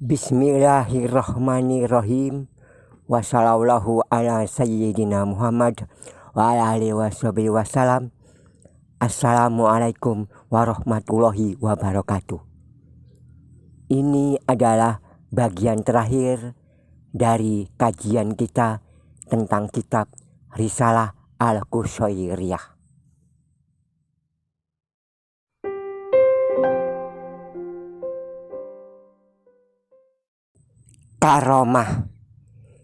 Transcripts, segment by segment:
Bismillahirrahmanirrahim. Wassallallahu ala sayyidina Muhammad wa ala alihi wasallam. Assalamualaikum warahmatullahi wabarakatuh. Ini adalah bagian terakhir dari kajian kita tentang kitab Risalah Al-Qusairiyah. Karomah.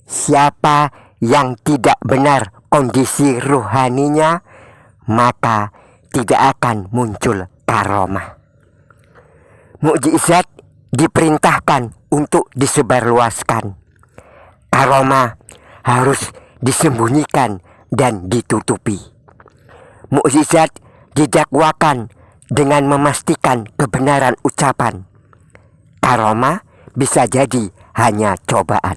Siapa yang tidak benar kondisi ruhaninya, maka tidak akan muncul karomah. Mukjizat diperintahkan untuk disebarluaskan. Karomah harus disembunyikan dan ditutupi. Mukjizat didakwakan dengan memastikan kebenaran ucapan. Karomah bisa jadi hanya cobaan.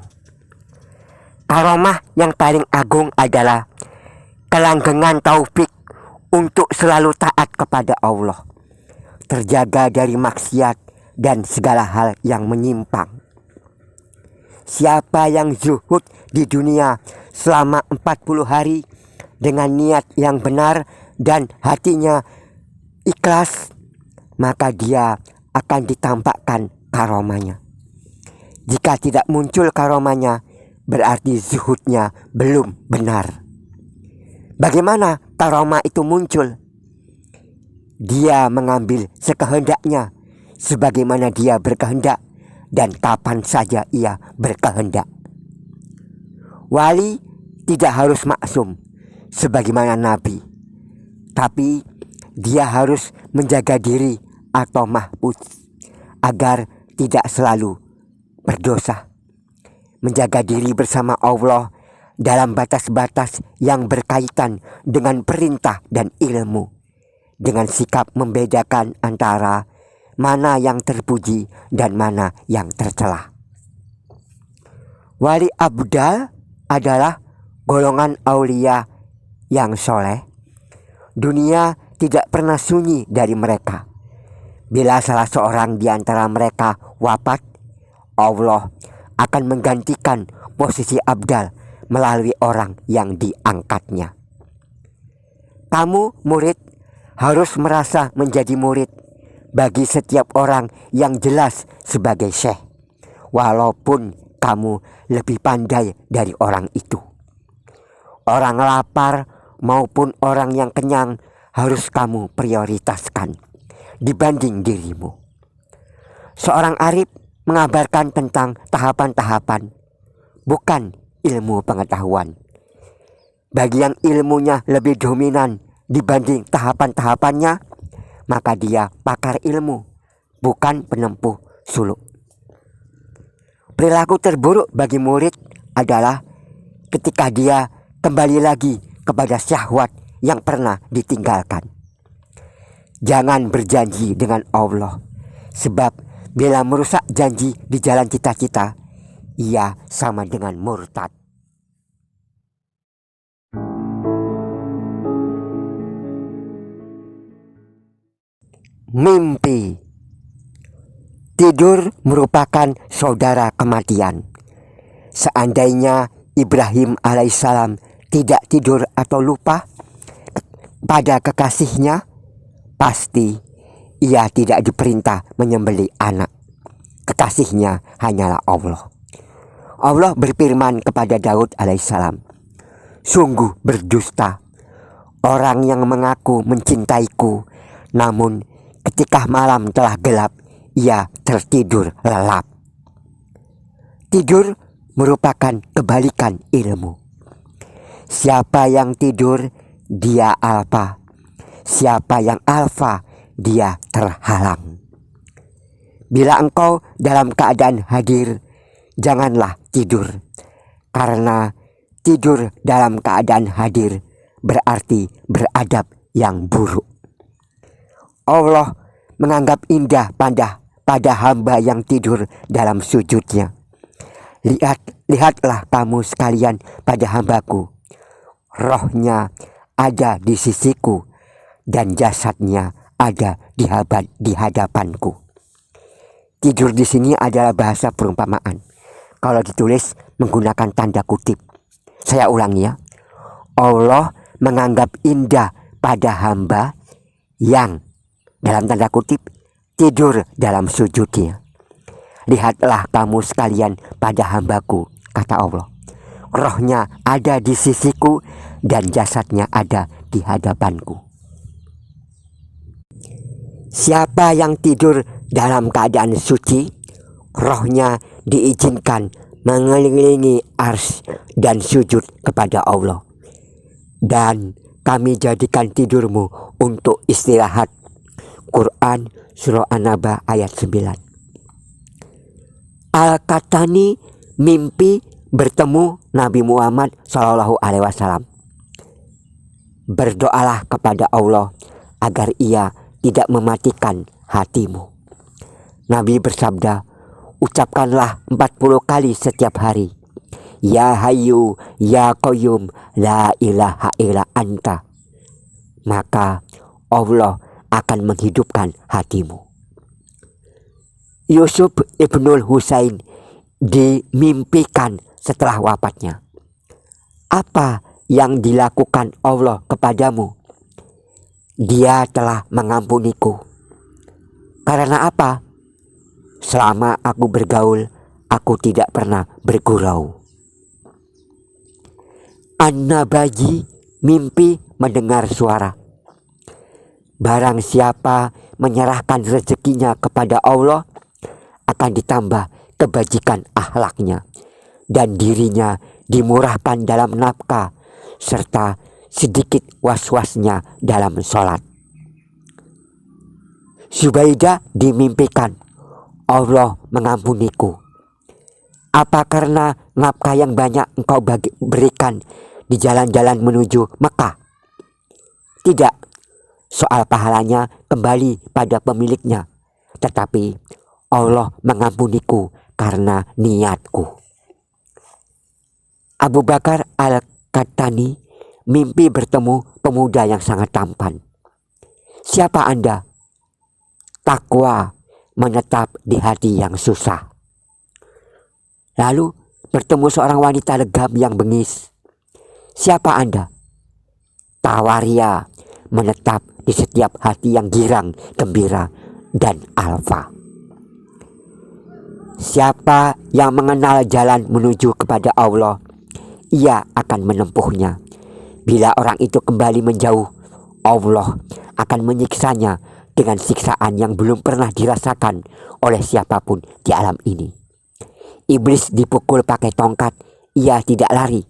Karomah yang paling agung adalah kelanggengan taufik untuk selalu taat kepada Allah, terjaga dari maksiat dan segala hal yang menyimpang. Siapa yang zuhud di dunia selama 40 hari dengan niat yang benar dan hatinya ikhlas, maka dia akan ditampakkan karomahnya. Jika tidak muncul karomahnya, berarti zuhudnya belum benar. Bagaimana karomah itu muncul? Dia mengambil sekehendaknya, sebagaimana dia berkehendak dan kapan saja ia berkehendak. Wali tidak harus maksum sebagaimana nabi, tapi dia harus menjaga diri atau mahfuz agar tidak selalu berdosa, menjaga diri bersama Allah dalam batas-batas yang berkaitan dengan perintah dan ilmu, dengan sikap membedakan antara mana yang terpuji dan mana yang tercela. Wali abdal adalah golongan aulia yang soleh. Dunia tidak pernah sunyi dari mereka. Bila salah seorang di antara mereka wafat, Allah akan menggantikan posisi abdal melalui orang yang diangkatnya. Kamu murid harus merasa menjadi murid bagi setiap orang yang jelas sebagai syekh, walaupun kamu lebih pandai dari orang itu. Orang lapar maupun orang yang kenyang harus kamu prioritaskan dibanding dirimu. Seorang arif mengabarkan tentang tahapan-tahapan, bukan ilmu pengetahuan. Bagi yang ilmunya lebih dominan dibanding tahapan-tahapannya, maka dia pakar ilmu, bukan penempuh suluk. Perilaku terburuk bagi murid adalah ketika dia kembali lagi kepada syahwat yang pernah ditinggalkan. Jangan berjanji dengan Allah, sebab bila merusak janji di jalan cita-cita, ia sama dengan murtad. Mimpi. Tidur merupakan saudara kematian. Seandainya Ibrahim alaihissalam tidak tidur atau lupa pada kekasihnya, pasti ia tidak diperintah menyembelih anak. Kekasihnya hanyalah Allah. Allah berfirman kepada Daud alaihissalam, "Sungguh berdusta orang yang mengaku mencintaiku, namun ketika malam telah gelap, ia tertidur lelap." Tidur merupakan kebalikan ilmu. Siapa yang tidur, dia alfa. Siapa yang alfa, dia terhalang. Bila engkau dalam keadaan hadir, janganlah tidur, karena tidur dalam keadaan hadir berarti beradab yang buruk. Allah menganggap indah pada hamba yang tidur dalam sujudnya. Lihatlah kamu sekalian pada hambaku, rohnya ada di sisiku dan jasadnya ada di hadapanku. Tidur di sini adalah bahasa perumpamaan. Kalau ditulis menggunakan tanda kutip. Saya ulangi ya. Allah menganggap indah pada hamba yang dalam tanda kutip tidur dalam sujudnya. Lihatlah kamu sekalian pada hambaku, kata Allah. Rohnya ada di sisiku dan jasadnya ada di hadapanku. Siapa yang tidur dalam keadaan suci, rohnya diizinkan mengelilingi ars dan sujud kepada Allah. Dan kami jadikan tidurmu untuk istirahat. Quran Surah An-Naba ayat 9. Al-Qahtani mimpi bertemu Nabi Muhammad SAW. Berdoalah kepada Allah agar ia tidak mematikan hatimu. Nabi bersabda, ucapkanlah 40 kali setiap hari. Ya Hayyu, Ya Qayyum, La ilaha illa anta. Maka Allah akan menghidupkan hatimu. Yusuf ibnul Husain dimimpikan setelah wafatnya. Apa yang dilakukan Allah kepadamu? Dia telah mengampuniku. Karena apa? Selama aku bergaul, aku tidak pernah bergurau. An-Nabaji mimpi mendengar suara. Barang siapa menyerahkan rezekinya kepada Allah, akan ditambah kebajikan akhlaknya dan dirinya dimurahkan dalam nafkah serta sedikit was-wasnya dalam sholat. Zubaidah dimimpikan, Allah mengampuniku. Apa karena nafkah yang banyak engkau berikan di jalan-jalan menuju Mekah? Tidak, soal pahalanya kembali pada pemiliknya, tetapi Allah mengampuniku karena niatku. Abu Bakar Al-Qahtani mimpi bertemu pemuda yang sangat tampan. Siapa Anda? Takwa menetap di hati yang susah. Lalu bertemu seorang wanita legam yang bengis. Siapa Anda? Tawaria menetap di setiap hati yang girang, gembira, dan alfa. Siapa yang mengenal jalan menuju kepada Allah, ia akan menempuhnya. Bila orang itu kembali menjauh, Allah akan menyiksanya dengan siksaan yang belum pernah dirasakan oleh siapapun di alam ini. Iblis dipukul pakai tongkat, ia tidak lari.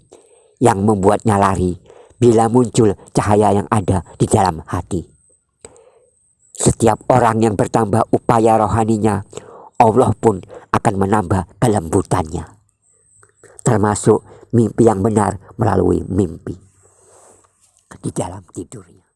Yang membuatnya lari bila muncul cahaya yang ada di dalam hati. Setiap orang yang bertambah upaya rohaninya, Allah pun akan menambah kelembutannya. Termasuk mimpi yang benar melalui mimpi di dalam tidurnya.